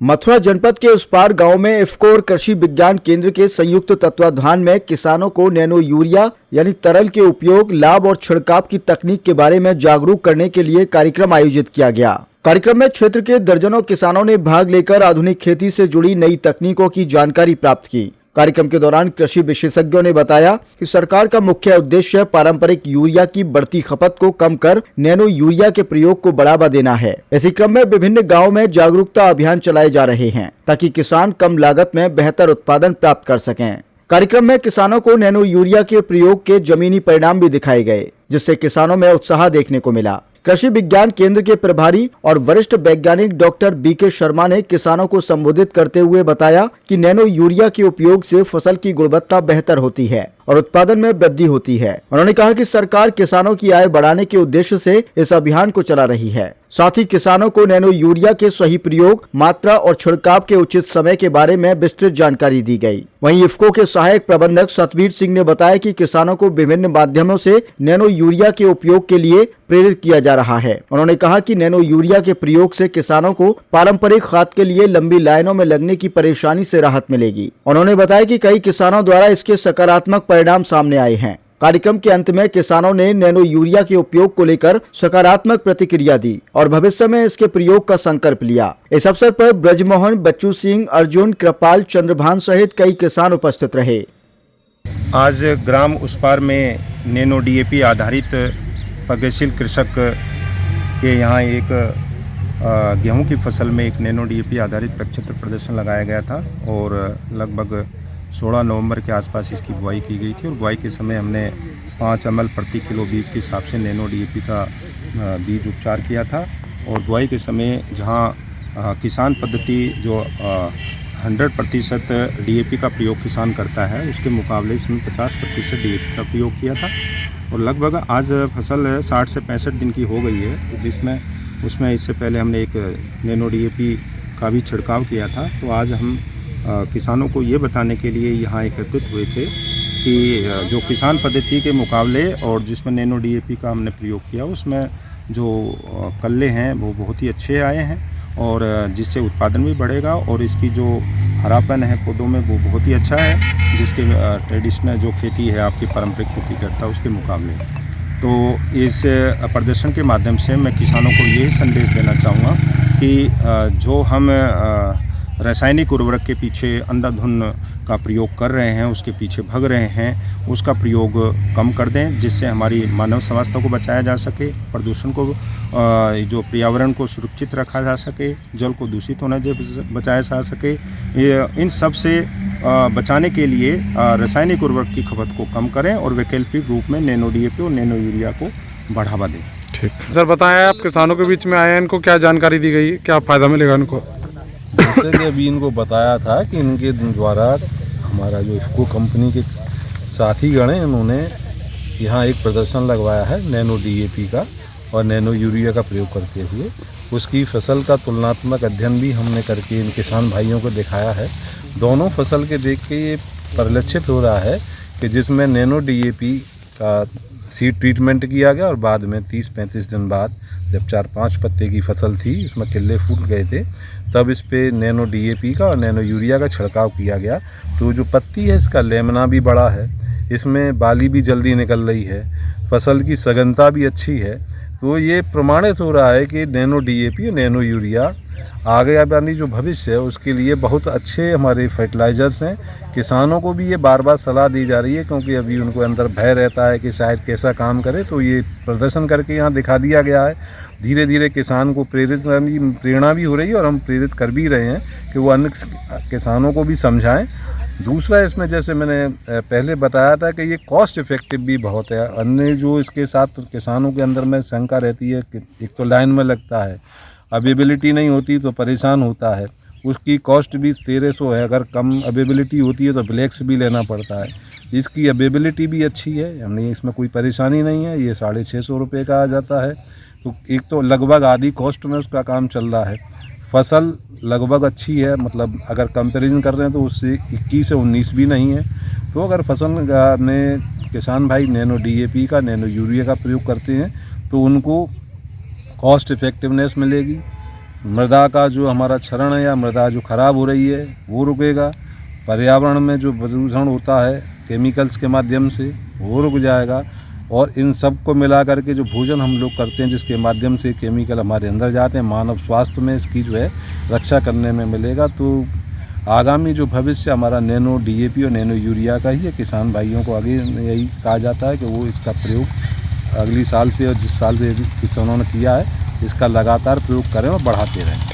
मथुरा जनपद के उस पार गांव में इफ्को और कृषि विज्ञान केंद्र के संयुक्त तत्वाधान में किसानों को नैनो यूरिया यानी तरल के उपयोग, लाभ और छिड़काव की तकनीक के बारे में जागरूक करने के लिए कार्यक्रम आयोजित किया गया। कार्यक्रम में क्षेत्र के दर्जनों किसानों ने भाग लेकर आधुनिक खेती से जुड़ी नई तकनीकों की जानकारी प्राप्त की। कार्यक्रम के दौरान कृषि विशेषज्ञों ने बताया कि सरकार का मुख्य उद्देश्य पारंपरिक यूरिया की बढ़ती खपत को कम कर नैनो यूरिया के प्रयोग को बढ़ावा देना है। इसी क्रम में विभिन्न गांवों में जागरूकता अभियान चलाए जा रहे हैं ताकि किसान कम लागत में बेहतर उत्पादन प्राप्त कर सकें। कार्यक्रम में किसानों को नैनो यूरिया के प्रयोग के जमीनी परिणाम भी दिखाए गए, जिससे किसानों में उत्साह देखने को मिला। कृषि विज्ञान केंद्र के प्रभारी और वरिष्ठ वैज्ञानिक डॉक्टर बीके शर्मा ने किसानों को संबोधित करते हुए बताया कि नैनो यूरिया के उपयोग से फसल की गुणवत्ता बेहतर होती है और उत्पादन में वृद्धि होती है। उन्होंने कहा कि सरकार किसानों की आय बढ़ाने के उद्देश्य से इस अभियान को चला रही है। साथ ही किसानों को नैनो यूरिया के सही प्रयोग, मात्रा और छिड़काव के उचित समय के बारे में विस्तृत जानकारी दी गई। वहीं इफ्को के सहायक प्रबंधक सतबीर सिंह ने बताया कि किसानों को विभिन्न माध्यमों से नैनो यूरिया के उपयोग के लिए प्रेरित किया जा रहा है। उन्होंने कहा कि नैनो यूरिया के प्रयोग से किसानों को पारंपरिक खाद के लिए लंबी लाइनों में लगने की परेशानी से राहत मिलेगी। उन्होंने बताया कि कई किसानों द्वारा इसके सकारात्मक परिणाम सामने आए हैं। कार्यक्रम के अंत में किसानों ने नैनो यूरिया के उपयोग को लेकर सकारात्मक प्रतिक्रिया दी और भविष्य में इसके प्रयोग का संकल्प लिया। इस अवसर पर ब्रजमोहन, बच्चू सिंह, अर्जुन, कृपाल, चंद्रभान सहित कई किसान उपस्थित रहे। आज ग्राम उस पार में नैनो डीएपी आधारित प्रगतिशील कृषक के यहाँ एक गेहूं की फसल में एक नैनो डीएपी आधारित प्रक्षेत्र प्रदर्शन लगाया गया था और लगभग 16 नवंबर के आसपास इसकी बुआई की गई थी और बुआई के समय हमने 5 ml प्रति किलो बीज के हिसाब से नैनो डीएपी का बीज उपचार किया था। और बुआई के समय जहां किसान पद्धति जो 100% डीएपी का प्रयोग किसान करता है, उसके मुकाबले इसमें 50% डीएपी का प्रयोग किया था। और लगभग आज फसल 60 से 65 दिन की हो गई है, जिसमें उसमें इससे पहले हमने एक नैनो डीएपी का भी छिड़काव किया था। तो आज हम किसानों को ये बताने के लिए यहाँ एकत्रित हुए थे कि जो किसान पद्धति के मुकाबले और जिसमें नैनो डीएपी का हमने प्रयोग किया, उसमें जो कल्ले हैं वो बहुत ही अच्छे आए हैं और जिससे उत्पादन भी बढ़ेगा और इसकी जो हरापन है पौधों में वो बहुत ही अच्छा है, जिसके ट्रेडिशनल जो खेती है आपकी पारंपरिक खेती करता है उसके मुकाबले। तो इस प्रदर्शन के माध्यम से मैं किसानों को यही संदेश देना चाहूँगा कि जो हम रासायनिक उर्वरक के पीछे अंधाधुंध का प्रयोग कर रहे हैं, उसके पीछे भाग रहे हैं, उसका प्रयोग कम कर दें, जिससे हमारी मानव स्वास्थ्य को बचाया जा सके, प्रदूषण को जो पर्यावरण को सुरक्षित रखा जा सके, जल को दूषित होने से बचाया जा सके। इन सब से बचाने के लिए रासायनिक उर्वरक की खपत को कम करें और वैकल्पिक रूप में नैनो डीएपी और नैनो यूरिया को बढ़ावा दें। ठीक सर, बताएं आप किसानों के बीच में आए हैं, इनको क्या जानकारी दी गई, क्या फ़ायदा मिलेगा इनको? जैसे कि अभी इनको बताया था कि इनके द्वारा हमारा जो इफ्को कंपनी के साथीगण हैं, इन्होंने यहाँ एक प्रदर्शन लगवाया है नैनो डीएपी का और नैनो यूरिया का प्रयोग करते हुए। उसकी फसल का तुलनात्मक अध्ययन भी हमने करके इन किसान भाइयों को दिखाया है। दोनों फसल के देख के ये परिलक्षित हो रहा है कि जिसमें नैनो डीएपी का सीड ट्रीटमेंट किया गया और बाद में 30-35 दिन बाद जब 4-5 पत्ते की फसल थी, इसमें किल्ले फूट गए थे, तब इस पे नैनो डीएपी का और नैनो यूरिया का छिड़काव किया गया। तो जो पत्ती है इसका लेमना भी बड़ा है, इसमें बाली भी जल्दी निकल रही है, फसल की सघनता भी अच्छी है। तो ये प्रमाणित हो रहा है कि नैनो डीएपी और नैनो यूरिया आगे वाली जो भविष्य है उसके लिए बहुत अच्छे हमारे फर्टिलाइज़र्स हैं। किसानों को भी ये बार बार सलाह दी जा रही है, क्योंकि अभी उनको अंदर भय रहता है कि शायद कैसा काम करे, तो ये प्रदर्शन करके यहाँ दिखा दिया गया है। धीरे धीरे किसान को प्रेरणा भी हो रही है और हम प्रेरित कर भी रहे हैं कि वो अन्य किसानों को भी समझाएं। दूसरा, इसमें जैसे मैंने पहले बताया था कि ये कॉस्ट इफ़ेक्टिव भी बहुत है। अन्य जो इसके साथ किसानों के अंदर में शंका रहती है कि एक तो लाइन में लगता है, अवेलेबिलिटी नहीं होती तो परेशान होता है, उसकी कॉस्ट भी 1300 है। अगर कम अवेलेबिलिटी होती है तो ब्लैक से भी लेना पड़ता है। इसकी अवेलेबिलिटी भी अच्छी है, यानी इसमें कोई परेशानी नहीं है। ये 650 रुपये का आ जाता है। तो एक तो लगभग आधी कॉस्ट में उसका काम चल रहा है। फसल लगभग अच्छी है, मतलब अगर कंपैरिजन कर रहे हैं तो उससे 21 से 19 भी नहीं है। तो अगर फसल में किसान भाई नैनो डीएपी का, नैनो यूरिया का प्रयोग करते हैं तो उनको कॉस्ट इफ़ेक्टिवनेस मिलेगी, मृदा का जो हमारा क्षरण है या मृदा जो खराब हो रही है वो रुकेगा, पर्यावरण में जो प्रदूषण होता है केमिकल्स के माध्यम से वो रुक जाएगा, और इन सब को मिला करके जो भोजन हम लोग करते हैं जिसके माध्यम से केमिकल हमारे अंदर जाते हैं, मानव स्वास्थ्य में इसकी जो है रक्षा करने में मिलेगा। तो आगामी जो भविष्य हमारा नैनो डीएपी और नैनो यूरिया का ही है। किसान भाइयों को आगे यही कहा जाता है कि वो इसका प्रयोग अगली साल से और जिस साल से किसानों ने किया है इसका लगातार प्रयोग करें और बढ़ाते रहें।